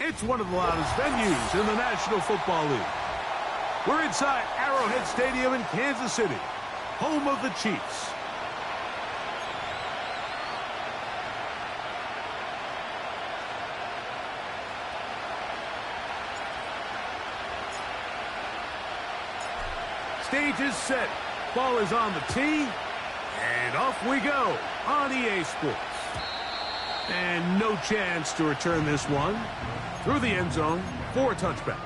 It's one of the loudest venues in the National Football League. We're inside Arrowhead Stadium in Kansas City, home of the Chiefs. Stage is set. Ball is on the tee. And off we go on EA Sports. And no chance to return this one through the end zone for a touchback.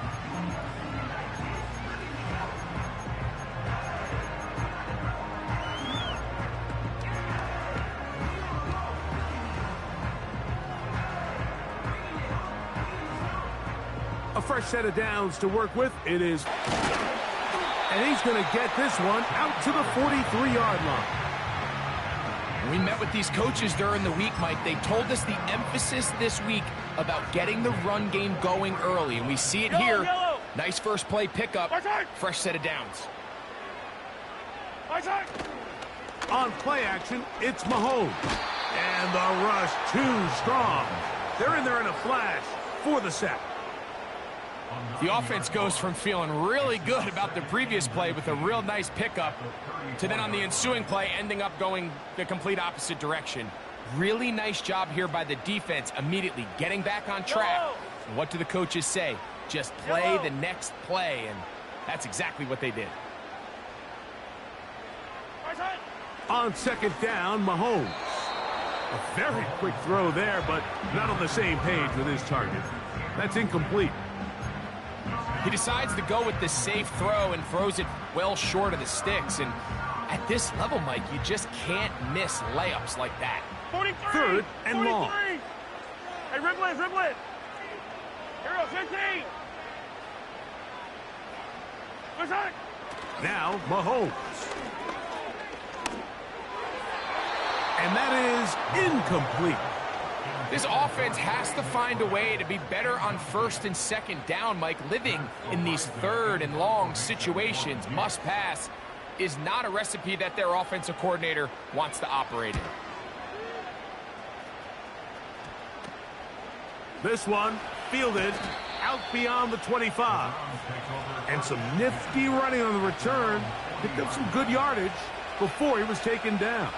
A fresh set of downs to work with. It is. And he's going to get this one out to the 43-yard line. We met with these coaches during the week, Mike. They told us the emphasis this week about getting the run game going early, and we see it here. Nice first play pickup, fresh set of downs. On play action, it's Mahomes. And the rush too strong. They're in there in a flash for the sack. The offense goes from feeling really good about the previous play with a real nice pickup to then on the ensuing play ending up going the complete opposite direction. Really nice job here by the defense immediately getting back on track. And what do the coaches say? Just play the next play, and that's exactly what they did. On second down, Mahomes. A very quick throw there, but not on the same page with his target. That's incomplete. He decides to go with the safe throw and throws it well short of the sticks. And at this level, Mike, you just can't miss layups like that. 43, third and 43. Long. Hey, dribble it, dribble it. Here goes 15. What's that? Now, Mahomes. And that is incomplete. This offense has to find a way to be better on first and second down, Mike. Living in these third and long situations, must pass, is not a recipe that their offensive coordinator wants to operate in. This one fielded out beyond the 25. And some nifty running on the return. Picked up some good yardage before he was taken down.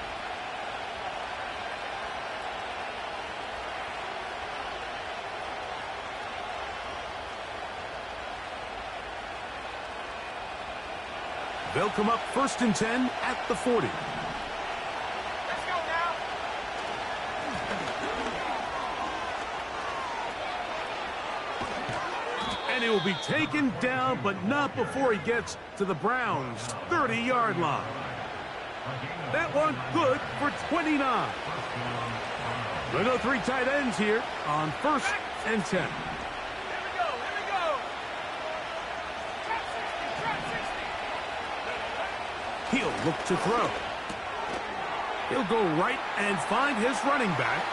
They'll come up first and 10 at the 40. Let's go now. And he will be taken down, but not before he gets to the Browns' 30-yard line. That one good for 29. We'll go three tight ends here on first and 10. He'll look to throw. He'll go right and find his running back.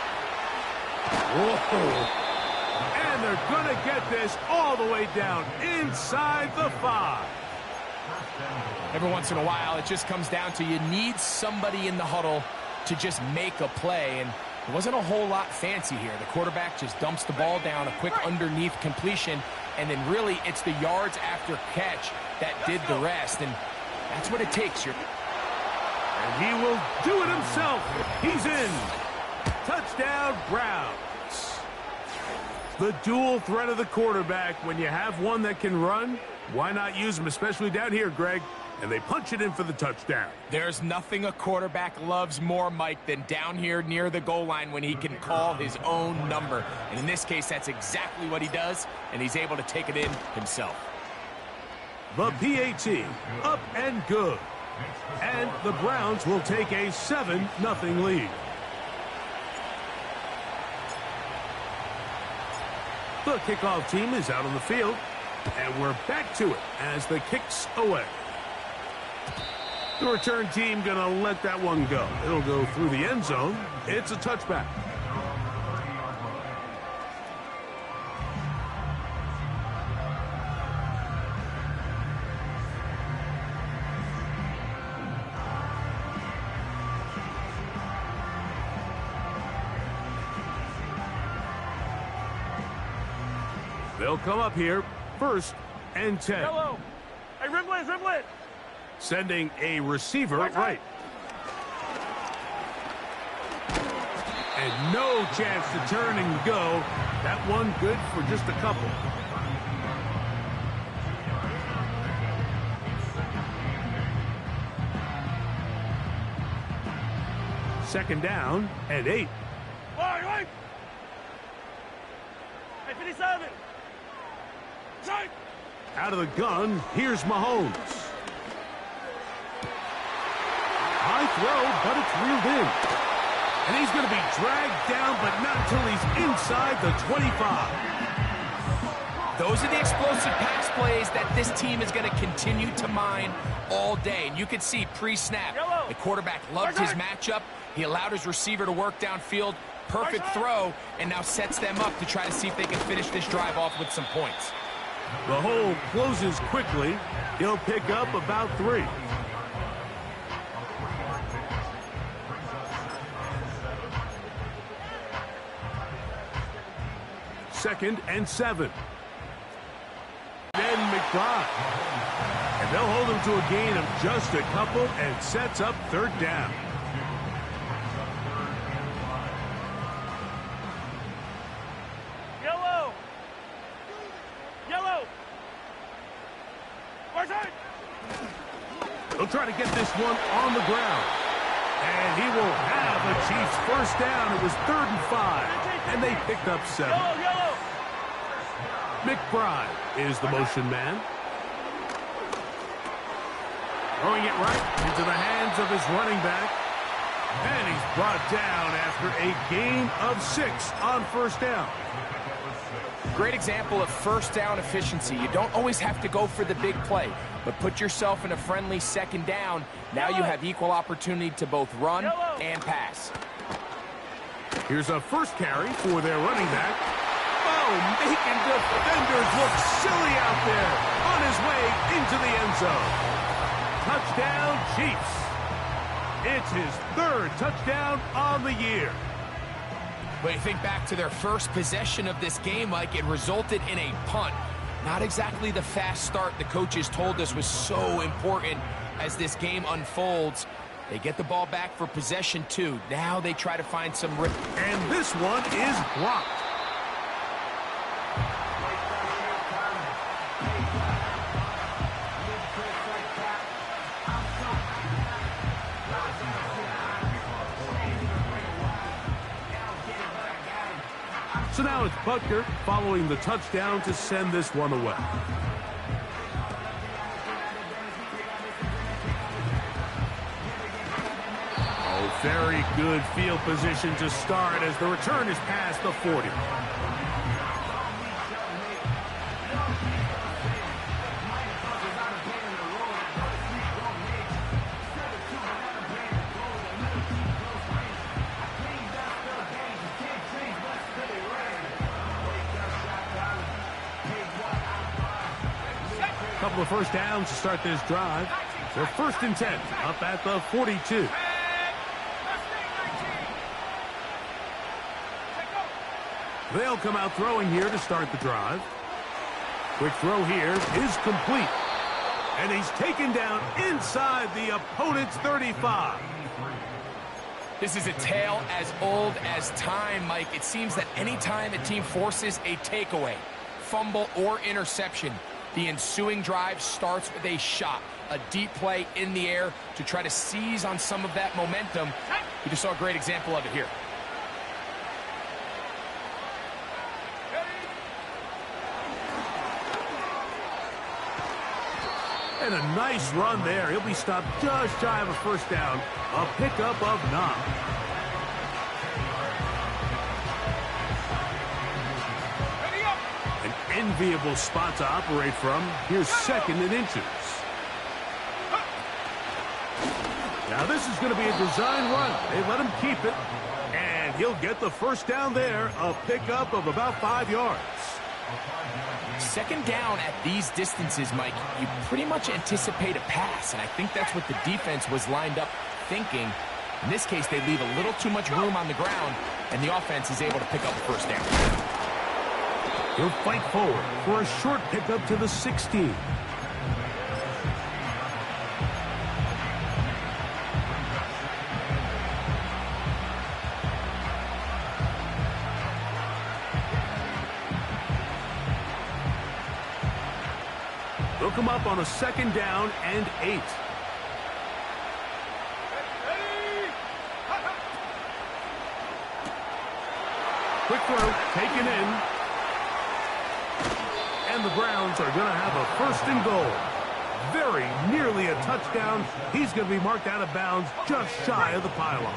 Whoa. And they're going to get this all the way down inside the 5. Every once in a while, it just comes down to you need somebody in the huddle to just make a play. And it wasn't a whole lot fancy here. The quarterback just dumps the ball down, a quick underneath completion, and then really it's the yards after catch that did the rest. And that's what it takes. And he will do it himself. He's in. Touchdown, Browns. The dual threat of the quarterback. When you have one that can run, why not use him, especially down here, Greg? And they punch it in for the touchdown. There's nothing a quarterback loves more, Mike, than down here near the goal line when he can call his own number. And in this case, that's exactly what he does, and he's able to take it in himself. The PAT, up and good. And the Browns will take a 7-0 lead. The kickoff team is out on the field, and we're back to it as the kick's away. The return team going to let that one go. It'll go through the end zone. It's a touchback. They'll come up here, 1st and 10. Yellow. Hey, dribble it. Sending a receiver right. And no chance to turn and go. That one good for just a couple. Second down and 8. Right. Hey, 57. Right. Out of the gun, here's Mahomes. High throw, but it's reeled in. And he's going to be dragged down, but not until he's inside the 25. Those are the explosive pass plays that this team is going to continue to mine all day. And you can see pre-snap, the quarterback loved his matchup. He allowed his receiver to work downfield. Perfect throw, and now sets them up to try to see if they can finish this drive off with some points. The hole closes quickly. He'll pick up about 3. Second and 7. Then McBride. And they'll hold him to a gain of just a couple and sets up 3rd down. He'll try to get this one on the ground. And he will have a Chiefs 1st down. It was 3rd and 5. And they picked up 7. Yellow. McBride is the motion man. Throwing it right into the hands of his running back. And he's brought down after a gain of 6 on 1st down. Great example of 1st down efficiency. You don't always have to go for the big play, but put yourself in a friendly 2nd down. Now you have equal opportunity to both run and pass. Here's a 1st carry for their running back. Oh, making defenders look silly out there on his way into the end zone. Touchdown, Chiefs. It's his 3rd touchdown on the year. But you think back to their first possession of this game, like it resulted in a punt. Not exactly the fast start the coaches told us was so important as this game unfolds. They get the ball back for possession 2. Now they try to find some rip. And this one is blocked. So now it's Butker following the touchdown to send this one away. Oh, very good field position to start as the return is past the 40. Couple of 1st downs to start this drive. They're 1st and 10 up at the 42. They'll come out throwing here to start the drive. Quick throw here is complete. And he's taken down inside the opponent's 35. This is a tale as old as time, Mike. It seems that anytime a team forces a takeaway, fumble, or interception, the ensuing drive starts with a shot, a deep play in the air to try to seize on some of that momentum. We just saw a great example of it here. And a nice run there. He'll be stopped just shy of a 1st down. A pickup of 9. Enviable spot to operate from. Here's 2nd and inches. Now this is going to be a design run. They let him keep it. And he'll get the 1st down there. A pickup of about 5 yards. 2nd down at these distances, Mike, you pretty much anticipate a pass. And I think that's what the defense was lined up thinking. In this case, they leave a little too much room on the ground. And the offense is able to pick up the 1st down. He'll fight forward for a short pickup to the 16. They'll come up on a 2nd down and 8. Quick throw, taken in. And the Browns are going to have a 1st and goal. Very nearly a touchdown. He's going to be marked out of bounds just shy of the pylon.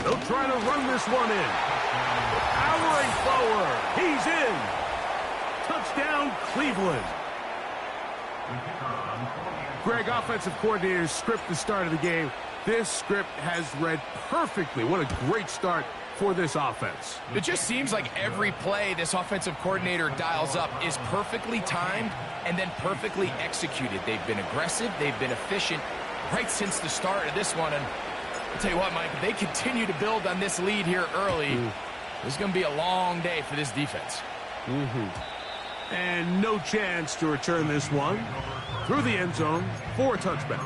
They'll try to run this one in. Powering forward. He's in. Touchdown, Cleveland. Greg, offensive coordinator's script the start of the game. This script has read perfectly. What a great start for this offense. It just seems like every play this offensive coordinator dials up is perfectly timed and then perfectly executed. They've been aggressive. They've been efficient right since the start of this one. And I'll tell you what, Mike, if they continue to build on this lead here early, this is going to be a long day for this defense. And no chance to return this one through the end zone for a touchback.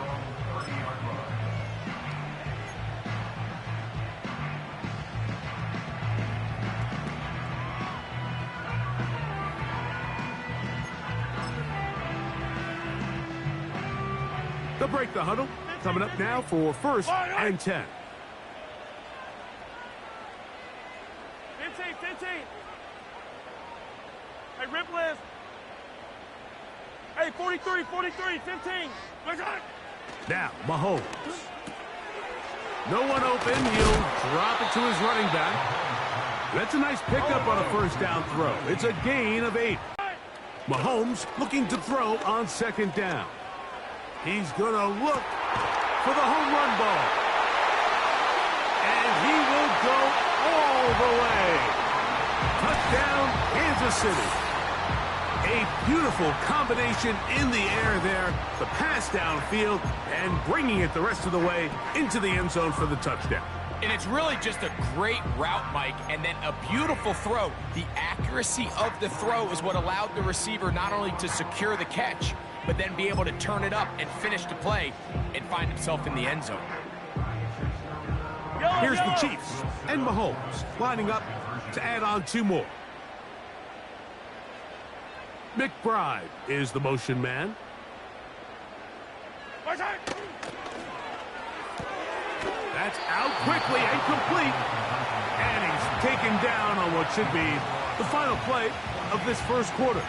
They'll break the huddle. Coming up now for 1st and 10. 15. Hey, rip list. Hey, 43, 15. Now, Mahomes. No one open. He'll drop it to his running back. That's a nice pickup on a 1st down throw. It's a gain of 8. Mahomes looking to throw on 2nd down. He's going to look for the home run ball. And he will go all the way. Touchdown, Kansas City. A beautiful combination in the air there. The pass downfield and bringing it the rest of the way into the end zone for the touchdown. And it's really just a great route, Mike, and then a beautiful throw. The accuracy of the throw is what allowed the receiver not only to secure the catch, but then be able to turn it up and finish the play and find himself in the end zone. Here's the Chiefs and Mahomes lining up to add on 2 more. McBride is the motion man. That's out quickly and complete. And he's taken down on what should be the final play of this 1st quarter.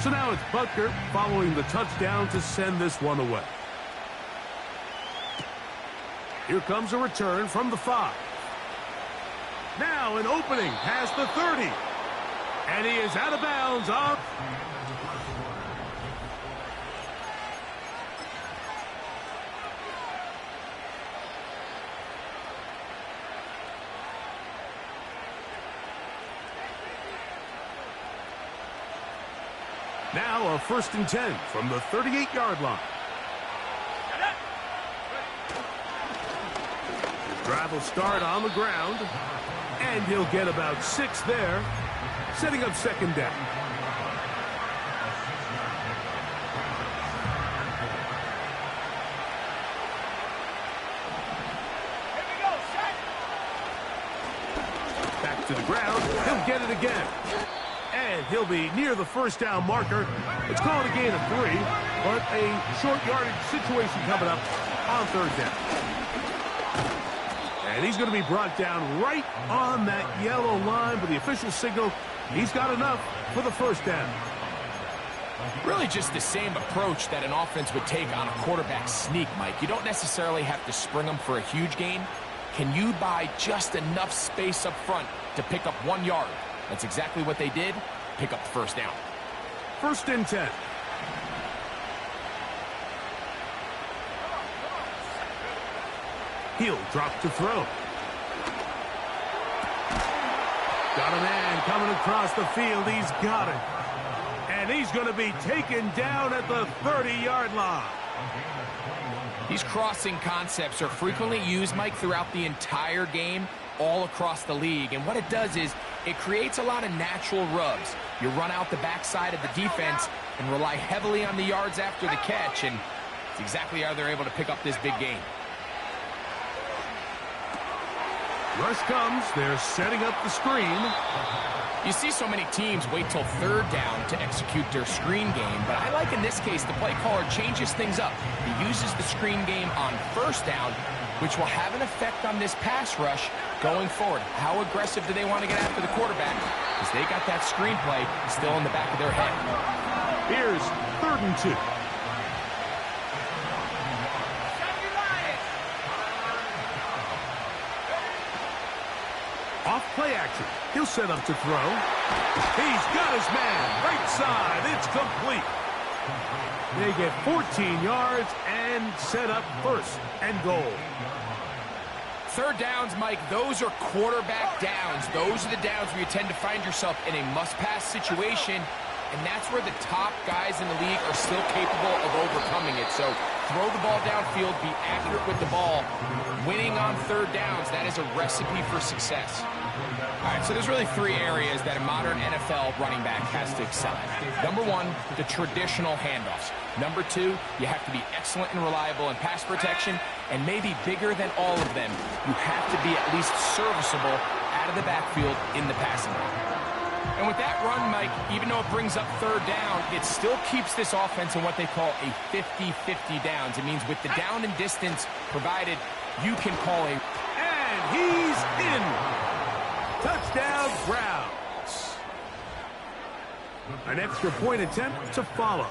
So now it's Butker following the touchdown to send this one away. Here comes a return from the 5. Now an opening past the 30. And he is out of bounds up. Now a 1st and 10 from the 38-yard line. His drive will start on the ground, and he'll get about 6 there, setting up 2nd down. Back to the ground, he'll get it again. And he'll be near the 1st down marker. It's called a gain of 3, but a short yardage situation coming up on 3rd down. And he's going to be brought down right on that yellow line, but the official signal, he's got enough for the 1st down. Really just the same approach that an offense would take on a quarterback sneak, Mike. You don't necessarily have to spring them for a huge gain. Can you buy just enough space up front to pick up 1 yard? That's exactly what they did. Pick up the 1st down. 1st and 10. He'll drop to throw. Got a man coming across the field. He's got it. And he's going to be taken down at the 30-yard line. These crossing concepts are frequently used, Mike, throughout the entire game, all across the league. And what it does is it creates a lot of natural rubs. You run out the backside of the defense and rely heavily on the yards after the catch, and it's exactly how they're able to pick up this big game. Rush comes. They're setting up the screen. You see so many teams wait till third down to execute their screen game, but I like in this case the play caller changes things up. He uses the screen game on first down, which will have an effect on this pass rush going forward. How aggressive do they want to get after the quarterback? Because they got that screen play still in the back of their head. Here's 3rd and 2. Off play action. He'll set up to throw. He's got his man. Right side. It's complete. They get 14 yards and set up 1st and goal. Third downs, Mike, those are quarterback downs. Those are the downs where you tend to find yourself in a must-pass situation, and that's where the top guys in the league are still capable of overcoming it. So throw the ball downfield, be accurate with the ball. Winning on third downs, that is a recipe for success. All right, so there's really 3 areas that a modern NFL running back has to excel at. Number 1, the traditional handoffs. Number 2, you have to be excellent and reliable in pass protection, and maybe bigger than all of them, you have to be at least serviceable out of the backfield in the passing game. And with that run, Mike, even though it brings up third down, it still keeps this offense in what they call a 50-50 downs. It means with the down and distance provided, you can call a... And he's in. Touchdown, Browns. An extra point attempt to follow.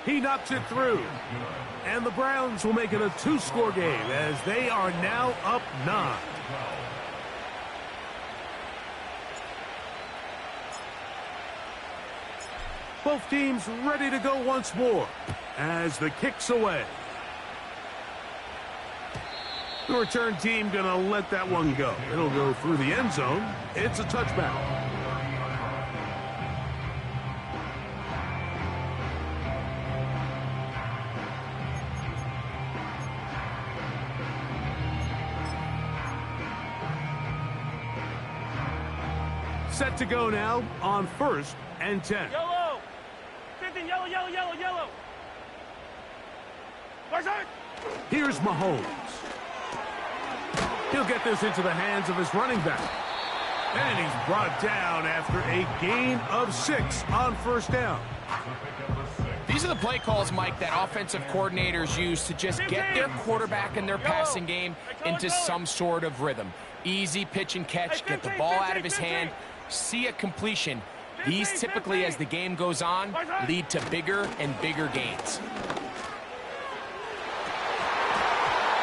He knocks it through. And the Browns will make it a 2-score game as they are now up 9. Both teams ready to go once more as the kick's away. The return team going to let that one go. It'll go through the end zone. It's a touchback. Set to go now on 1st and 10. Yellow. 15, yellow, yellow, yellow, yellow. Here's Mahomes. He'll get this into the hands of his running back. And he's brought down after a gain of 6 on 1st down. These are the play calls, Mike, that offensive coordinators use to just get their quarterback and their passing game into some sort of rhythm. Easy pitch and catch, get the ball out of his hand, see a completion. These typically, as the game goes on, lead to bigger and bigger gains.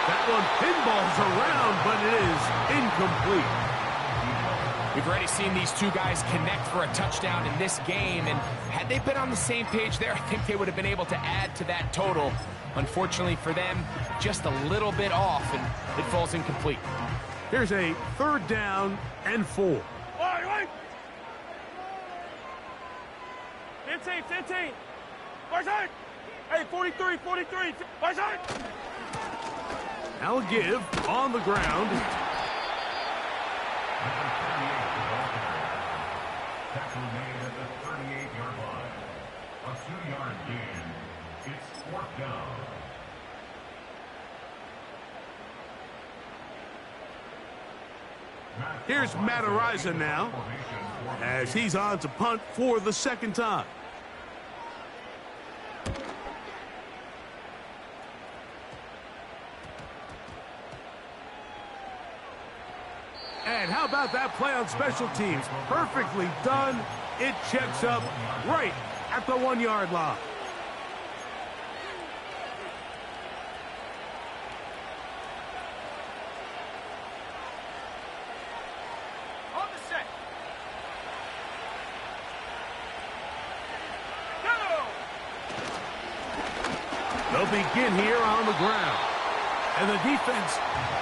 That one pinballs around, but it is incomplete. We've already seen these two guys connect for a touchdown in this game, and had they been on the same page there, I think they would have been able to add to that total. Unfortunately for them, just a little bit off, and it falls incomplete. Here's a 3rd down and 4. 15. Hey, 43. I'll give on the ground. Tackle made at the 38-yard line. A 2-yard gain. It's 4th down. Here's Matt Ariza now as he's on to punt for the 2nd time. And how about that play on special teams? Perfectly done. It checks up right at the 1-yard line. On the set. Go! They'll begin here on the ground. And the defense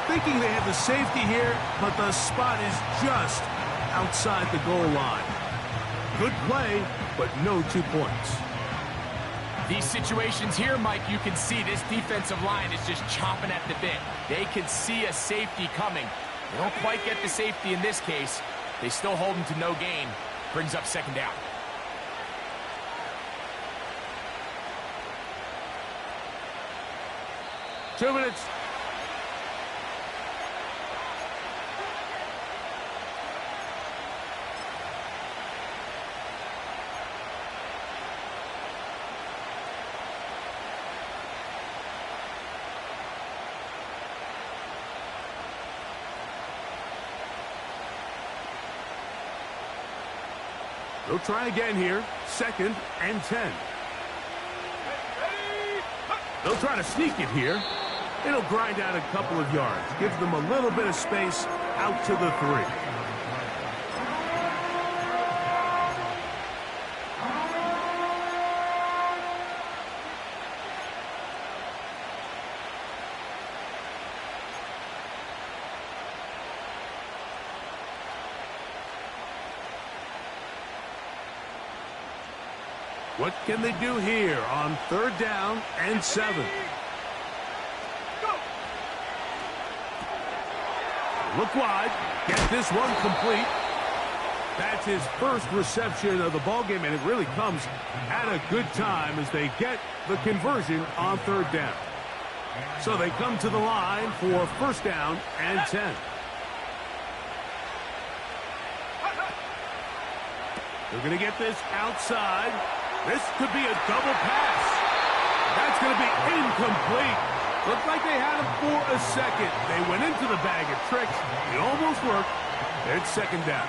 thinking they have the safety here, but the spot is just outside the goal line. Good play, but no 2 points. These situations here, Mike, you can see this defensive line is just chomping at the bit. They can see a safety coming. They don't quite get the safety in this case. They still hold them to no gain. Brings up second down. Two minutes. They'll try again here. 2nd and 10. They'll try to sneak it here. It'll grind out a couple of yards. Gives them a little bit of space out to the 3. What can they do here on 3rd down and 7? Look wide. Get this one complete. That's his first reception of the ballgame, and it really comes at a good time as they get the conversion on 3rd down. So they come to the line for 1st down and 10. They're going to get this outside. This could be a double pass. That's going to be incomplete. Looked like they had him for a second. They went into the bag of tricks. It almost worked. It's 2nd down.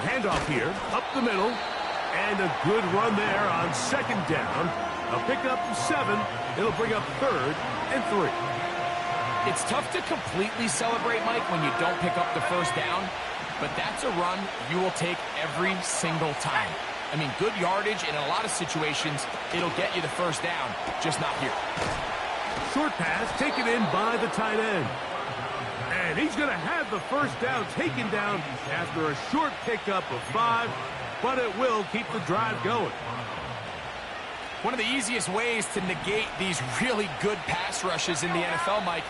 Handoff here, up the middle, and a good run there on 2nd down. A pickup of 7. It'll bring up 3rd and 3. It's tough to completely celebrate, Mike, when you don't pick up the 1st down, but that's a run you will take every single time. I mean, good yardage, and in a lot of situations, it'll get you the 1st down, just not here. Short pass taken in by the tight end. And he's going to have the 1st down taken down after a short pickup of 5, but it will keep the drive going. One of the easiest ways to negate these really good pass rushes in the NFL, Mike,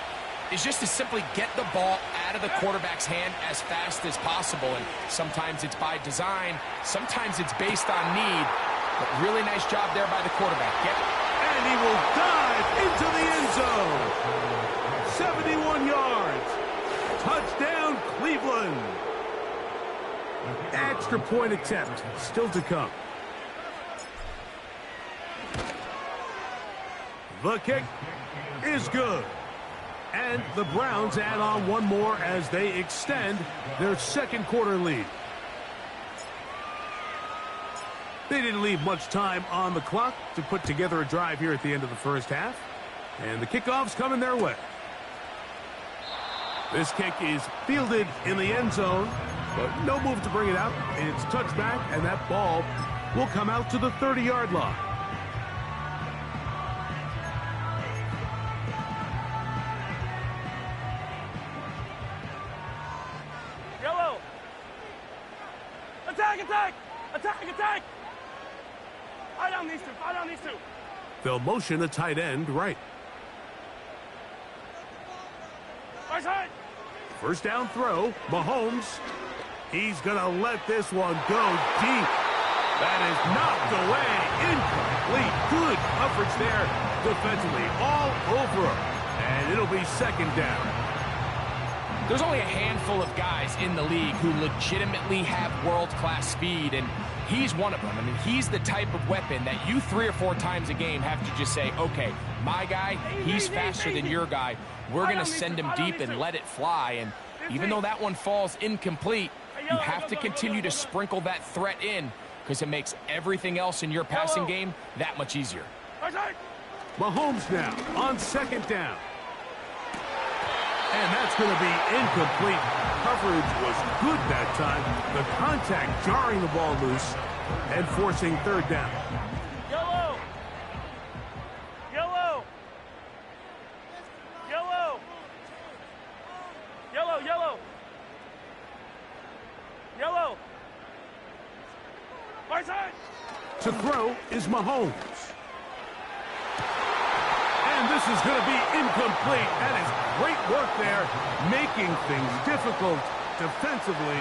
is just to simply get the ball out of the quarterback's hand as fast as possible. And sometimes it's by design, sometimes it's based on need. But really nice job there by the quarterback. And he will dive into the end zone. 71 yards. Touchdown, Cleveland. Extra point attempt still to come. The kick is good. And the Browns add on one more as they extend their 2nd quarter lead. They didn't leave much time on the clock to put together a drive here at the end of the 1st half. And the kickoff's coming their way. This kick is fielded in the end zone, but no move to bring it out. It's touchback, and that ball will come out to the 30-yard line. Attack, attack! Attack, attack! Fire down these two, fire down these two! They'll motion a tight end right. Right side! 1st down throw, Mahomes. He's going to let this one go deep. That is knocked away, incomplete. Good coverage there defensively, all over him. And it'll be 2nd down. There's only a handful of guys in the league who legitimately have world-class speed, and he's one of them. I mean, he's the type of weapon that you 3 or 4 times a game have to just say, okay, my guy, he's faster than your guy. We're going to send him deep and let it fly. And even though that one falls incomplete, you have to continue to sprinkle that threat in because it makes everything else in your passing game that much easier. Mahomes now on 2nd down. And that's going to be incomplete. Coverage was good that time. The contact jarring the ball loose. and forcing third down. Yellow. Yellow. Yellow. Yellow, yellow. Yellow. Right side. To throw is Mahomes. And this is going to be incomplete. That is great work there, making things difficult defensively.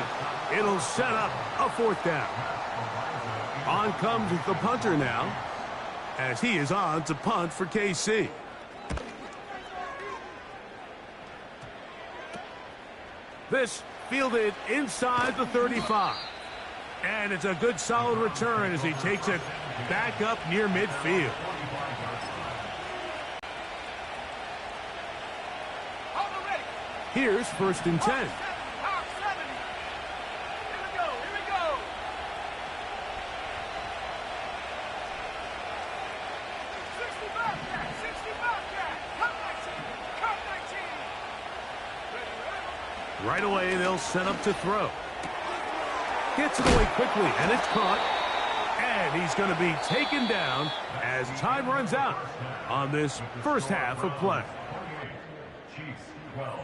It'll set up a fourth down. On comes the punter now, as he is on to punt for KC. This fielded inside the 35. And it's a good solid return as he takes it back up near midfield. Here's 1st and 10. Here we go. Here we go. 65 back. 65 back. Cut 19. Cut 19. Right away, they'll set up to throw. Gets it away quickly, and it's caught. And he's going to be taken down as time runs out on this first half of play. Chiefs 12.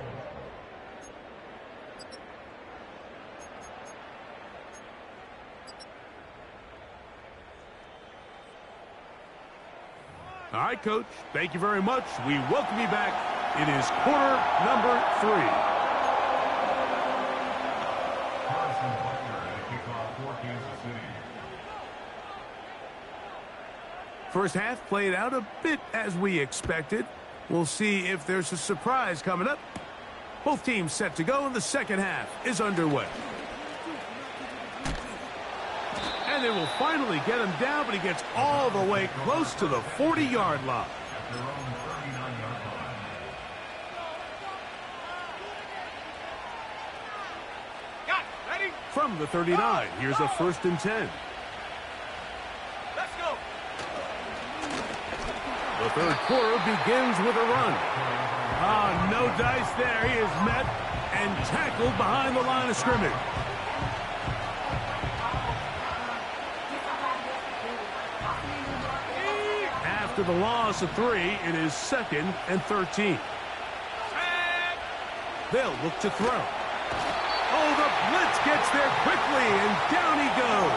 All right, Coach, thank you very much. We welcome you back. It is quarter number 3. First half played out a bit as we expected. We'll see if there's a surprise coming up. Both teams set to go, and the second half is underway. And they will finally get him down, but he gets all the way close to the 40-yard line. From the 39, here's a 1st and 10. Let's go. The third quarter begins with a run. No dice there. He is met and tackled behind the line of scrimmage. After the loss of 3, it is 2nd and 13. They'll look to throw. Oh, the blitz gets there quickly, and down he goes.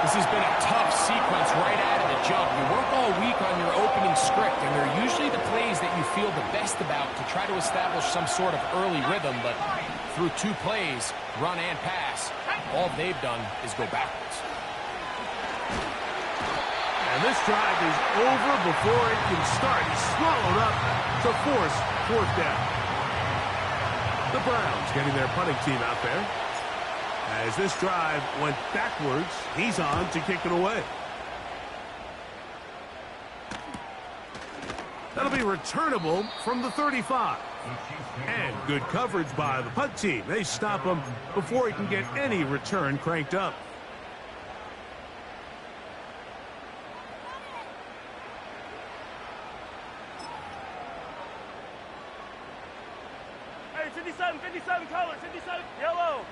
This has been a tough sequence right out of the jump. You work all week on your opening script, and they're usually the plays that you feel the best about to try to establish some sort of early rhythm, but through 2 plays, run and pass, all they've done is go backwards. And this drive is over before it can start. He's swallowed up to force 4th down. The Browns getting their punting team out there. As this drive went backwards, he's on to kick it away. That'll be returnable from the 35. And good coverage by the punt team. They stop him before he can get any return cranked up. Hey, 57 colors, 57, yellow.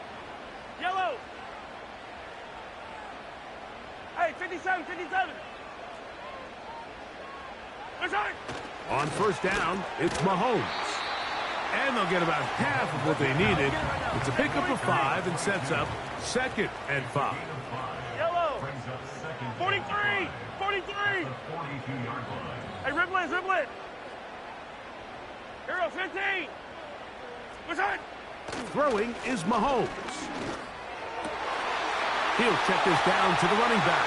Yellow. Hey, 57. Return. On 1st down, it's Mahomes. And they'll get about half of what they needed. It's a pickup of 5 and sets up 2nd and 5. Yellow. 43. 43. Hey, ribble it. Hero 15. Return. Throwing is Mahomes. He'll check this down to the running back.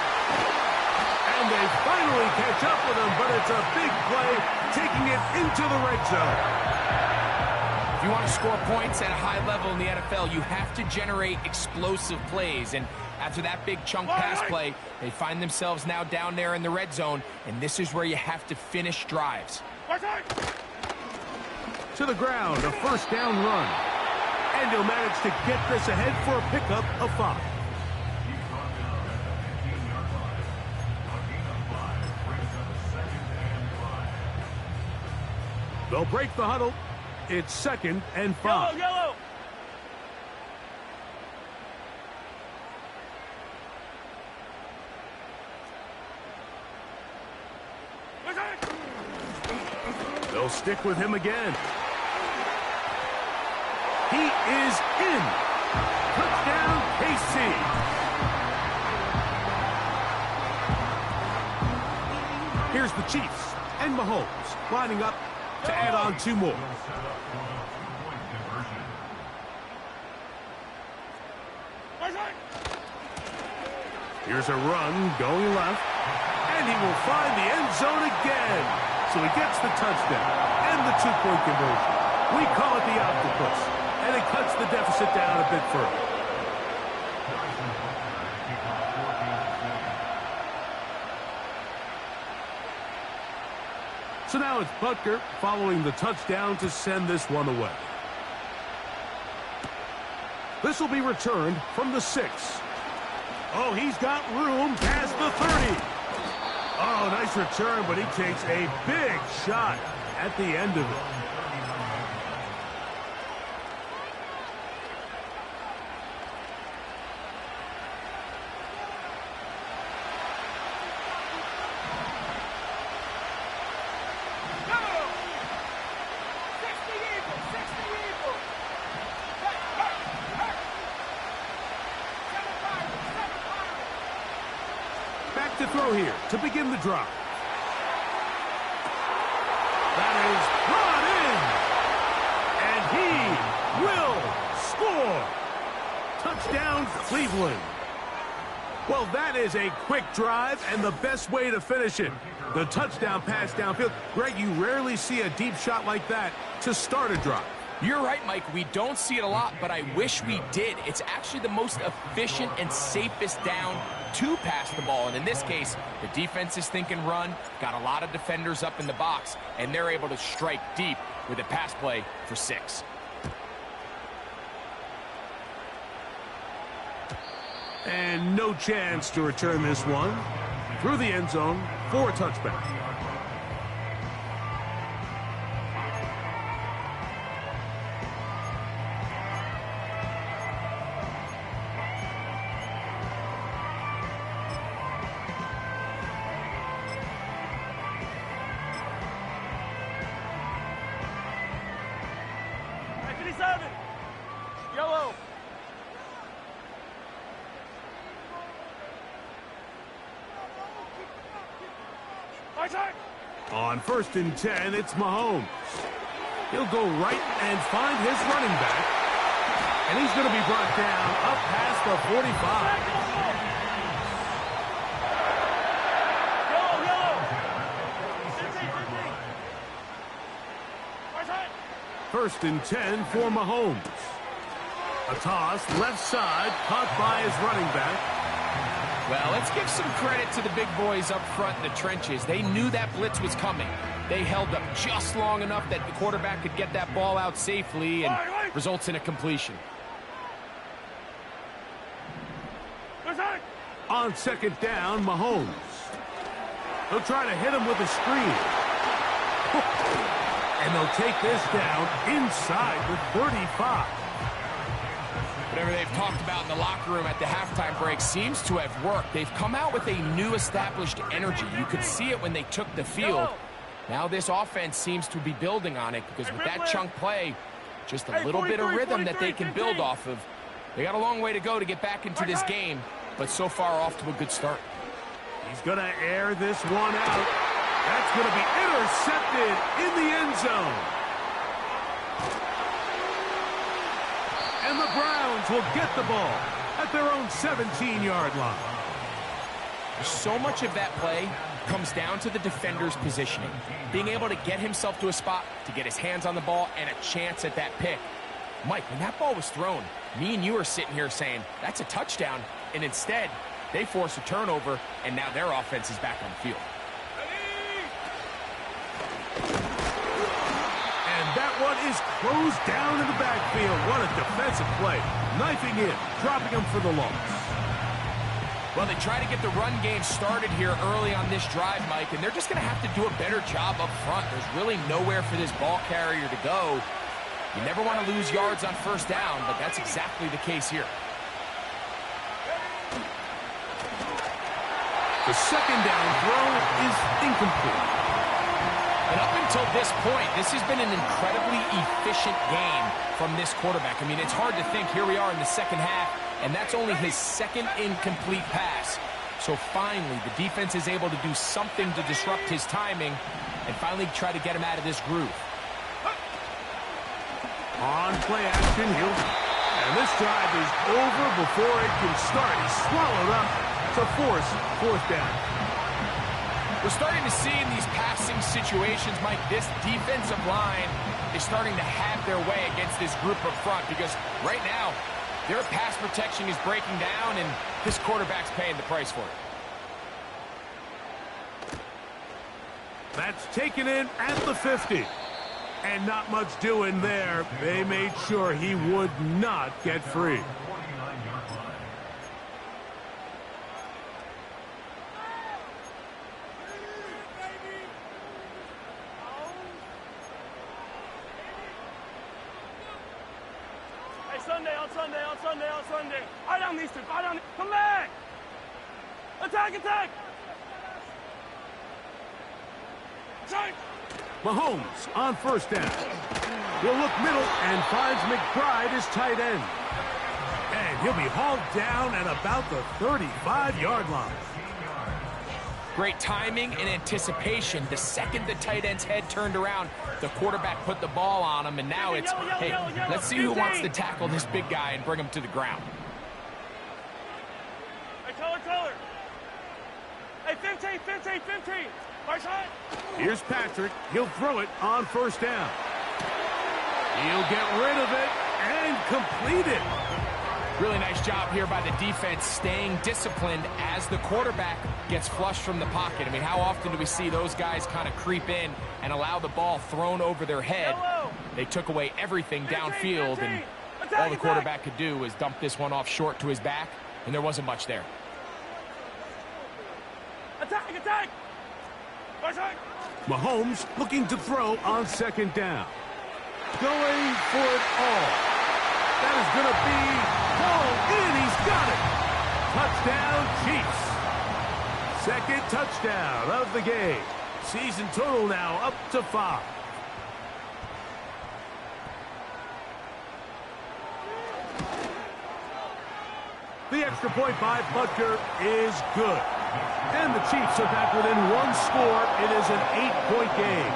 And they finally catch up with him, but it's a big play, taking it into the red zone. If you want to score points at a high level in the NFL, you have to generate explosive plays. And after that big chunk pass play, they find themselves now down there in the red zone, and this is where you have to finish drives. To the ground, a 1st down run. And he'll manage to get this ahead for a pickup of 5. They'll break the huddle. It's 2nd and 5. Yellow. stick with him again. He is in. Touchdown, KC. Here's the Chiefs and Mahomes lining up to add on 2 more. Here's a run going left, and he will find the end zone again. So he gets the touchdown and the 2-point conversion. We call it the octopus, and it cuts the deficit down a bit further. So now it's Butker following the touchdown to send this one away. This will be returned from the 6. Oh, he's got room past the 30. Oh, nice return, but he takes a big shot at the end of it. To throw here to begin the drive. That is brought in. And he will score. Touchdown, Cleveland. Well, that is a quick drive and the best way to finish it. The touchdown pass downfield. Greg, you rarely see a deep shot like that to start a drive. You're right, Mike. We don't see it a lot, but I wish we did. It's actually the most efficient and safest down to pass the ball. And in this case, the defense is thinking run, got a lot of defenders up in the box, and they're able to strike deep with a pass play for 6. And no chance to return this one through the end zone for a touchback. Yellow. On 1st and 10, it's Mahomes. He'll go right and find his running back. And he's going to be brought down up past the 45. First and 10 for Mahomes. A toss, left side, caught by his running back. Well, let's give some credit to the big boys up front in the trenches. They knew that blitz was coming. They held up just long enough that the quarterback could get that ball out safely and results in a completion. On 2nd down, Mahomes. They'll try to hit him with a screen. And they'll take this down inside the 35. Whatever they've talked about in the locker room at the halftime break seems to have worked. They've come out with a new established energy. You could see it when they took the field. Now this offense seems to be building on it because with that chunk play, just a little bit of rhythm that they can build off of. They got a long way to go to get back into this game, but so far off to a good start. He's going to air this one out. That's going to be intercepted in the end zone. And the Browns will get the ball at their own 17-yard line. So much of that play comes down to the defender's positioning. Being able to get himself to a spot, to get his hands on the ball, and a chance at that pick. Mike, when that ball was thrown, me and you are sitting here saying, that's a touchdown. And instead, they force a turnover, and now their offense is back on the field. That one is closed down in the backfield. What a defensive play. Knifing in, dropping him for the loss. Well, they try to get the run game started here early on this drive, Mike, and they're just going to have to do a better job up front. There's really nowhere for this ball carrier to go. You never want to lose yards on 1st down, but that's exactly the case here. The 2nd down throw is incomplete. And up until this point, this has been an incredibly efficient game from this quarterback. I mean, it's hard to think. Here we are in the second half, and that's only his second incomplete pass. So finally, the defense is able to do something to disrupt his timing and finally try to get him out of this groove. On play action, and this drive is over before it can start. He's swallowed up to force fourth down. We're starting to see in these passing situations, Mike, this defensive line is starting to have their way against this group up front because right now, their pass protection is breaking down, and this quarterback's paying the price for it. That's taken in at the 50. And not much doing there. They made sure he would not get free. Hey, Sunday, on Sunday, on Sunday, on Sunday. I down these two, I down. Come back! Attack, attack! Attack! Mahomes on first down. He'll look middle and finds McBride as tight end. And he'll be hauled down at about the 35-yard line. Great timing and anticipation. The second the tight end's head turned around, the quarterback put the ball on him, and now it's, hey, let's see who wants to tackle this big guy and bring him to the ground. Hey, color. Hey, 15, 15, 15. First shot. Here's Patrick. He'll throw it on first down. He'll get rid of it and complete it. Really nice job here by the defense staying disciplined as the quarterback gets flushed from the pocket. I mean, how often do we see those guys kind of creep in and allow the ball thrown over their head? They took away everything downfield, and all the quarterback could do was dump this one off short to his back, and there wasn't much there. Attack, attack! Mahomes looking to throw on second down. Going for it all. That is going to be hauled in. He's got it. Touchdown, Chiefs. Second touchdown of the game. Season total now up to 5. The extra point by Butker is good. And the Chiefs are back within one score. It is an 8-point game.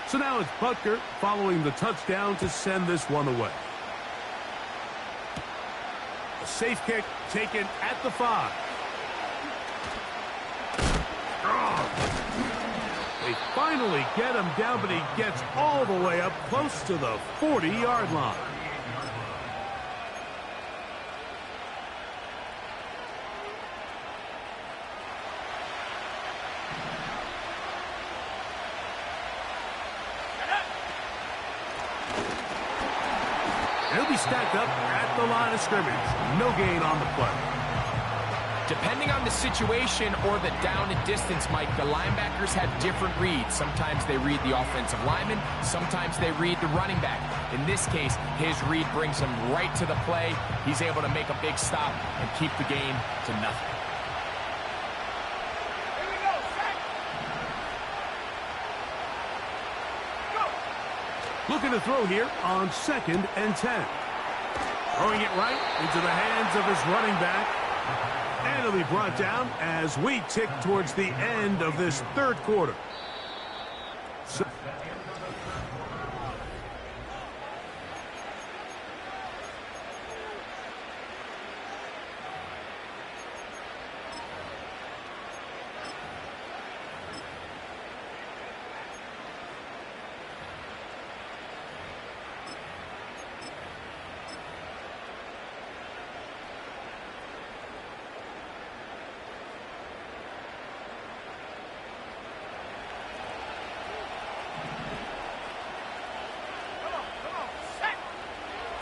So now it's Butker following the touchdown to send this one away. A safe kick taken at the 5. They finally get him down, but he gets all the way up close to the 40-yard line. He'll be stacked up at the line of scrimmage. No gain on the play. Depending on the situation or the down and distance, Mike, the linebackers have different reads. Sometimes they read the offensive lineman. Sometimes they read the running back. In this case, his read brings him right to the play. He's able to make a big stop and keep the game to nothing. Here we go, set. Go. Looking to throw here on 2nd and 10. Throwing it right into the hands of his running back. And it'll be brought down as we tick towards the end of this third quarter. So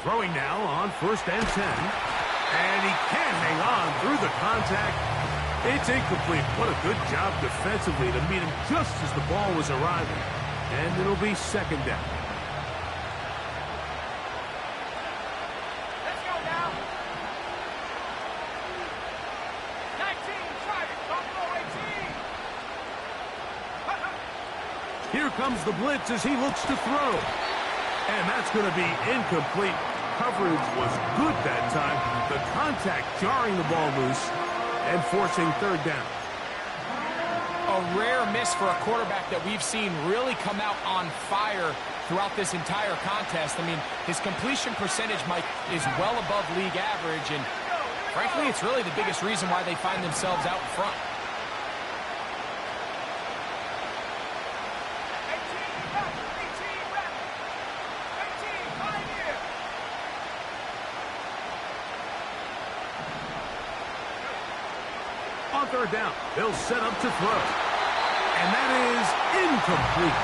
throwing now on 1st and 10. And he can't hang on through the contact. It's incomplete. What a good job defensively to meet him just as the ball was arriving. And it'll be 2nd down. comes the blitz as he looks to throw. And that's going to be incomplete. Coverage was good that time. The contact jarring the ball loose and forcing third down. A rare miss for a quarterback that we've seen really come out on fire throughout this entire contest. I mean, his completion percentage, Mike, is well above league average, and frankly, it's really the biggest reason why they find themselves out in front. On third down, they'll set up to throw. And that is incomplete.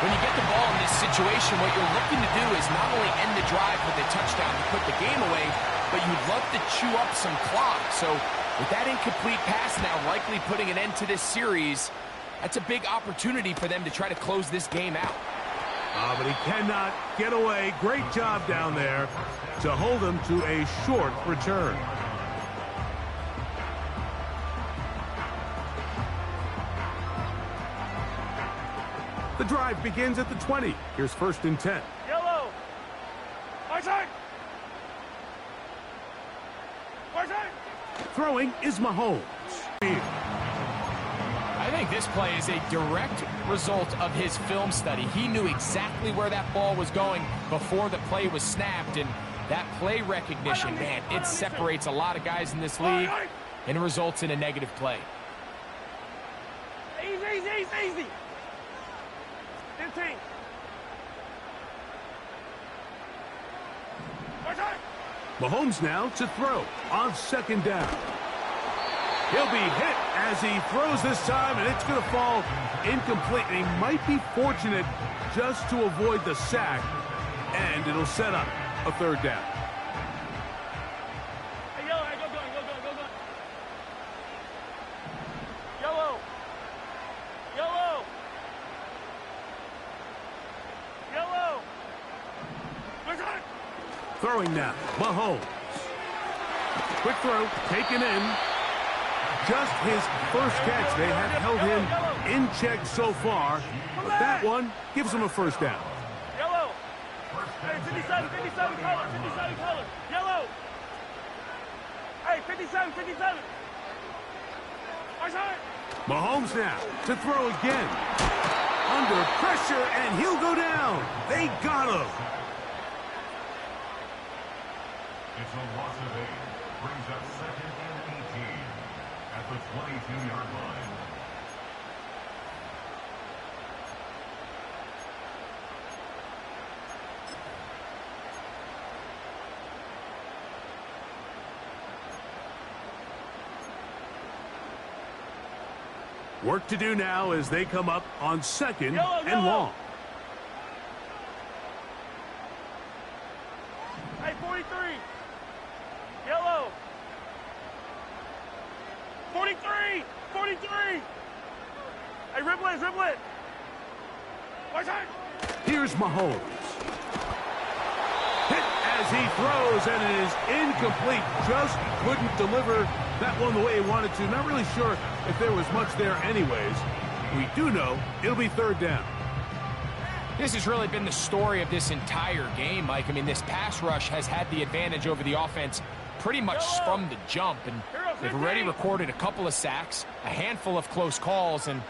When you get the ball in this situation, what you're looking to do is not only end the drive with a touchdown to put the game away, but you'd love to chew up some clock. So with that incomplete pass now likely putting an end to this series, that's a big opportunity for them to try to close this game out. But he cannot get away. Great job down there to hold him to a short return. The drive begins at the 20. Here's 1st and 10. Yellow. My side. My side. Throwing is Mahomes. I think this play is a direct result of his film study. He knew exactly where that ball was going before the play was snapped, and that play recognition, man, it separates a lot of guys in this league and results in a negative play. Easy. 15. Mahomes now to throw on 2nd down. He'll be hit as he throws this time, and it's going to fall incomplete. And he might be fortunate just to avoid the sack, and it'll set up a 3rd down. Hey, yellow, go. Yellow. Throwing now, Mahomes. Quick throw, taken in. Just his first catch. They have held him in check so far, but that one gives him a 1st down. Yellow. Hey, 57 color. Yellow. Hey, 57. Mahomes now to throw again. Under pressure, and he'll go down. They got him. It's a loss of 8. Brings up 2nd and 18 at the 22-yard line. Work to do now as they come up on 2nd and Yellow. long. Hey, 43. Yellow. 43. Hey, ribble it. Watch out. Here's Mahomes. Hit as he throws, and it is incomplete. Just couldn't deliver that one the way he wanted to. Not really sure if there was much there anyways. We do know it'll be 3rd down. This has really been the story of this entire game, Mike. I mean, this pass rush has had the advantage over the offense pretty much from the jump, and they've already recorded a couple of sacks, a handful of close calls, and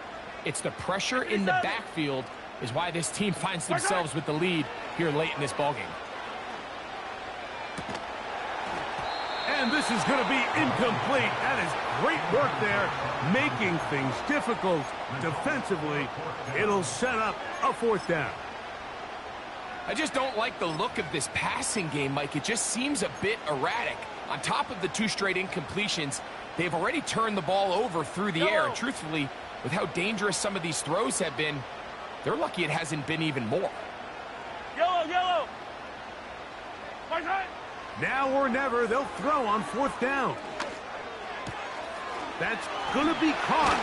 it's the pressure in the backfield is why this team finds themselves with the lead here late in this ballgame. And this is going to be incomplete. That is great work there, making things difficult defensively. It'll set up a 4th down. I just don't like the look of this passing game, Mike. It just seems a bit erratic. On top of the 2 straight incompletions, they've already turned the ball over through the air. And truthfully, with how dangerous some of these throws have been, they're lucky it hasn't been even more. Yellow. Watch out. Now or never, they'll throw on 4th down. That's going to be caught.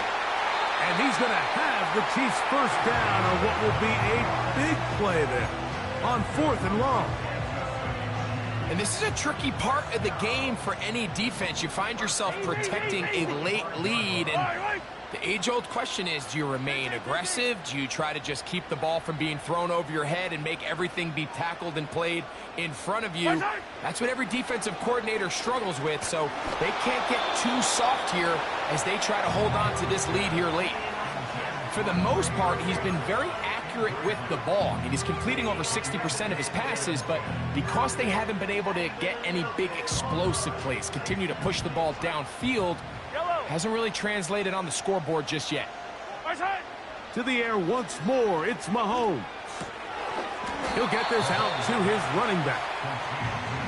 And he's going to have the Chiefs' 1st down on what will be a big play there on 4th and long. And this is a tricky part of the game for any defense. You find yourself protecting a late lead, and The age-old question is, do you remain aggressive? Do you try to just keep the ball from being thrown over your head and make everything be tackled and played in front of you? That's what every defensive coordinator struggles with, so they can't get too soft here as they try to hold on to this lead here late. For the most part, he's been very accurate with the ball. I mean, he's completing over 60% of his passes, but because they haven't been able to get any big explosive plays, continue to push the ball downfield, hasn't really translated on the scoreboard just yet. To the air once more, it's Mahomes. He'll get this out to his running back.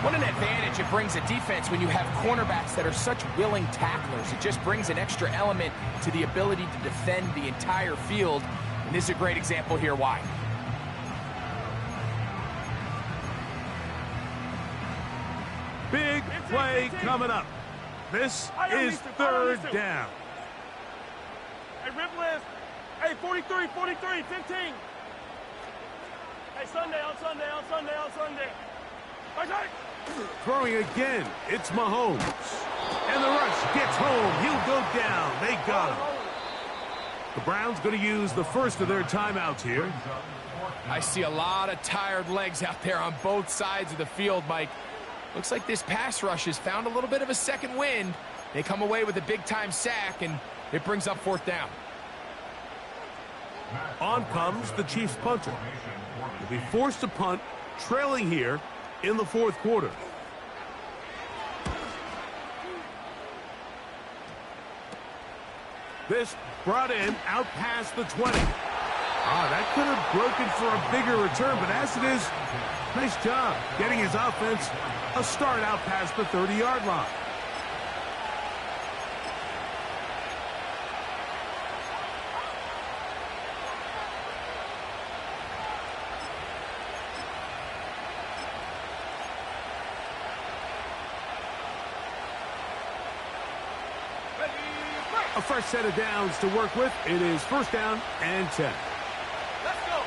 What an advantage it brings a defense when you have cornerbacks that are such willing tacklers. It just brings an extra element to the ability to defend the entire field. And this is a great example here why. Big play coming up. This is third down. Hey, rip list. Hey, 43, 43, 15. Hey, Sunday, on Sunday, on Sunday, on Sunday. Throwing again, it's Mahomes. And the rush gets home. He'll go down. They got him. The Browns going to use the first of their timeouts here. I see a lot of tired legs out there on both sides of the field, Mike. Looks like this pass rush has found a little bit of a second wind. They come away with a big-time sack, and it brings up fourth down. On comes the Chiefs punter. He'll be forced to punt, trailing here in the fourth quarter. This brought in out past the 20. That could have broken for a bigger return, but as it is, nice job getting his offense a start out past the 30-yard line. A fresh set of downs to work with. It is first down and 10. Let's go.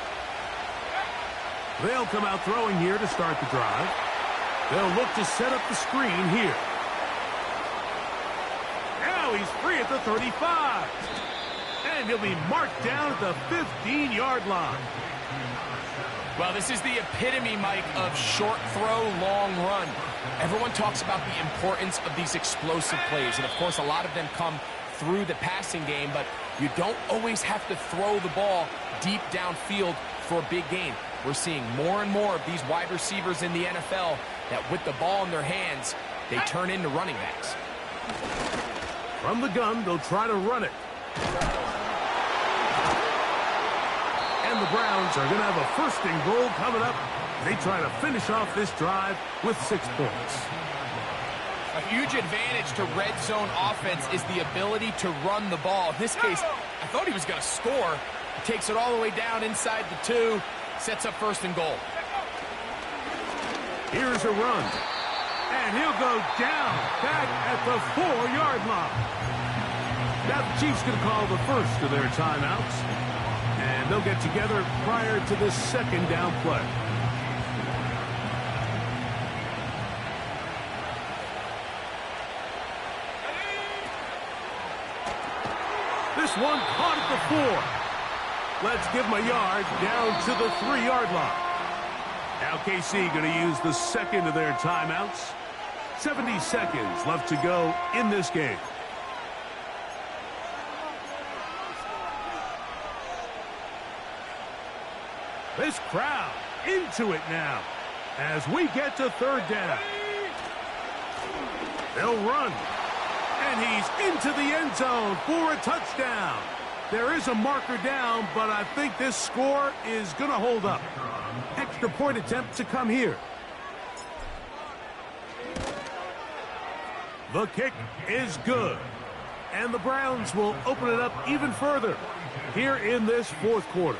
They'll come out throwing here to start the drive. They'll look to set up the screen here. Now he's free at the 35. And he'll be marked down at the 15-yard line. Well, this is the epitome, Mike, of short throw, long run. Everyone talks about the importance of these explosive plays, and of course a lot of them come through the passing game, but you don't always have to throw the ball deep downfield for a big gain. We're seeing more and more of these wide receivers in the NFL that with the ball in their hands, they turn into running backs. From the gun, they'll try to run it. And the Browns are going to have a first and goal coming up. They try to finish off this drive with 6 points. A huge advantage to red zone offense is the ability to run the ball. In this case, I thought he was going to score. He takes it all the way down inside the 2, sets up first and goal. Here's a run. And he'll go down back at the 4-yard line. Now the Chiefs going to call the first of their timeouts. And they'll get together prior to this second down play. This one caught at the 4. Let's give him a yard down to the 3-yard line. Now KC going to use the second of their timeouts. 70 seconds left to go in this game. This crowd into it now as we get to third down. They'll run. And he's into the end zone for a touchdown. There is a marker down, but I think this score is going to hold up. Extra point attempt to come here. The kick is good. And the Browns will open it up even further here in this fourth quarter.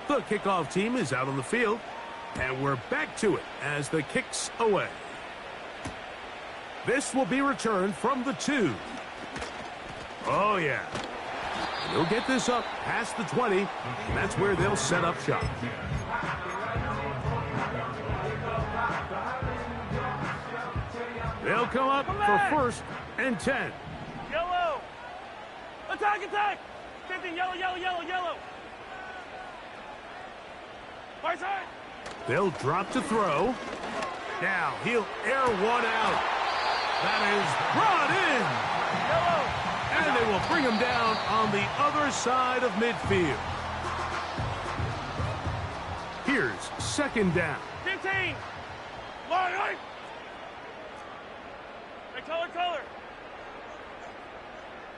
The kickoff team is out on the field, and we're back to it as the kick's away. This will be returned from the 2. Oh, yeah. They'll get this up past the 20, and that's where they'll set up shop. They'll come up for 1st and 10. Yellow. Attack, attack. 15, yellow, yellow, yellow, yellow. Right side. They'll drop to throw. Now he'll air one out. That is brought in. Yellow. And they will bring him down on the other side of midfield. Here's 2nd down. 15. Line, right. Hey, color, color.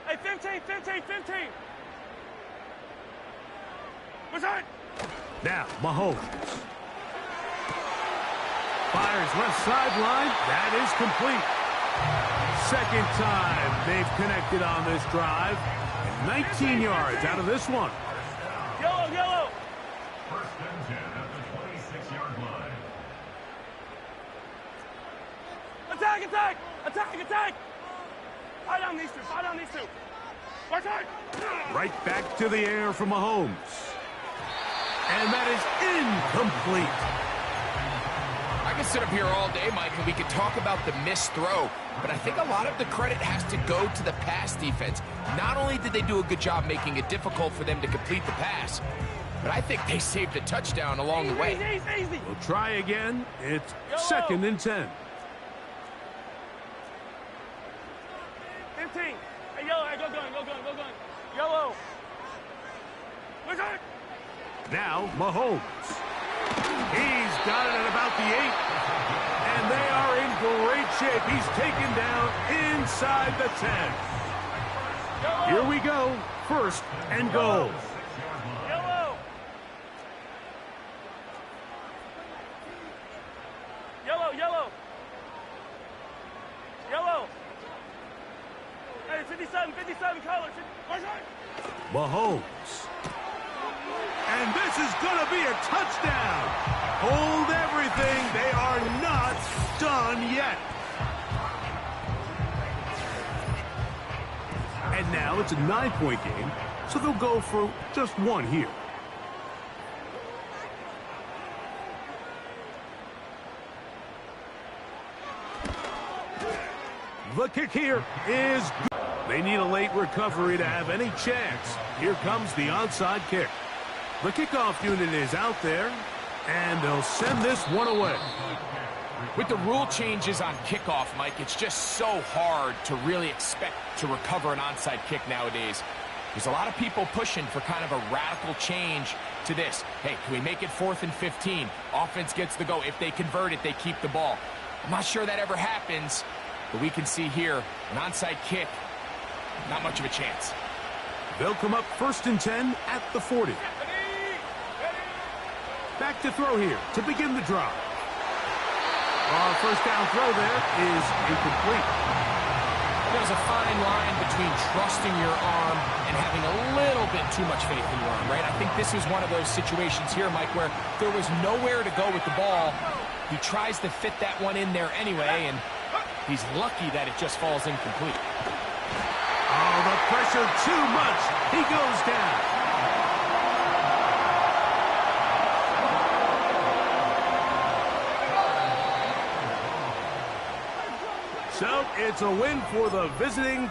Hey, 15, 15, 15. What's that? Now Mahomes. Fires left sideline. That is complete. 2nd time they've connected on this drive. 19 yards out of this one. Yellow, yellow. 1st and 10 at the 26-yard line. Attack, attack. Attack, attack. Fire down these two. Fire down these two. Right side. Right back to the air for Mahomes. And that is incomplete. I could sit up here all day, Mike, and we could talk about the missed throw, but I think a lot of the credit has to go to the pass defense. Not only did they do a good job making it difficult for them to complete the pass, but I think they saved a touchdown along the way. Easy, easy. We'll try again. It's Yellow. 2nd and 10. 15. Hey, yellow. Hey, go gun, go gun, go gun. Yellow. What's that? Now Mahomes. He's got it at about the 8. And they are in great shape. He's taken down inside the 10. Yellow. Here we go. 1st and goal. Yellow. Yellow, yellow. Yellow. Hey, 57, 57 colors. Right side. Mahomes. And this is going to be a touchdown. Hold everything. They are not done yet. And now it's a 9-point game, so they'll go for just 1 here. The kick here is good. They need a late recovery to have any chance. Here comes the onside kick. The kickoff unit is out there, and they'll send this one away. With the rule changes on kickoff, Mike, it's just so hard to really expect to recover an onside kick nowadays. There's a lot of people pushing for kind of a radical change to this. Hey, can we make it 4th and 15? Offense gets the go. If they convert it, they keep the ball. I'm not sure that ever happens, but we can see here an onside kick, not much of a chance. They'll come up 1st and 10 at the 40. Back to throw here to begin the drive. Our 1st down throw there is incomplete. There's a fine line between trusting your arm and having a little bit too much faith in your arm, right? I think this is one of those situations here, Mike, where there was nowhere to go with the ball. He tries to fit that one in there anyway, and he's lucky that it just falls incomplete. Oh, the pressure too much. He goes down. So it's a win for the visiting.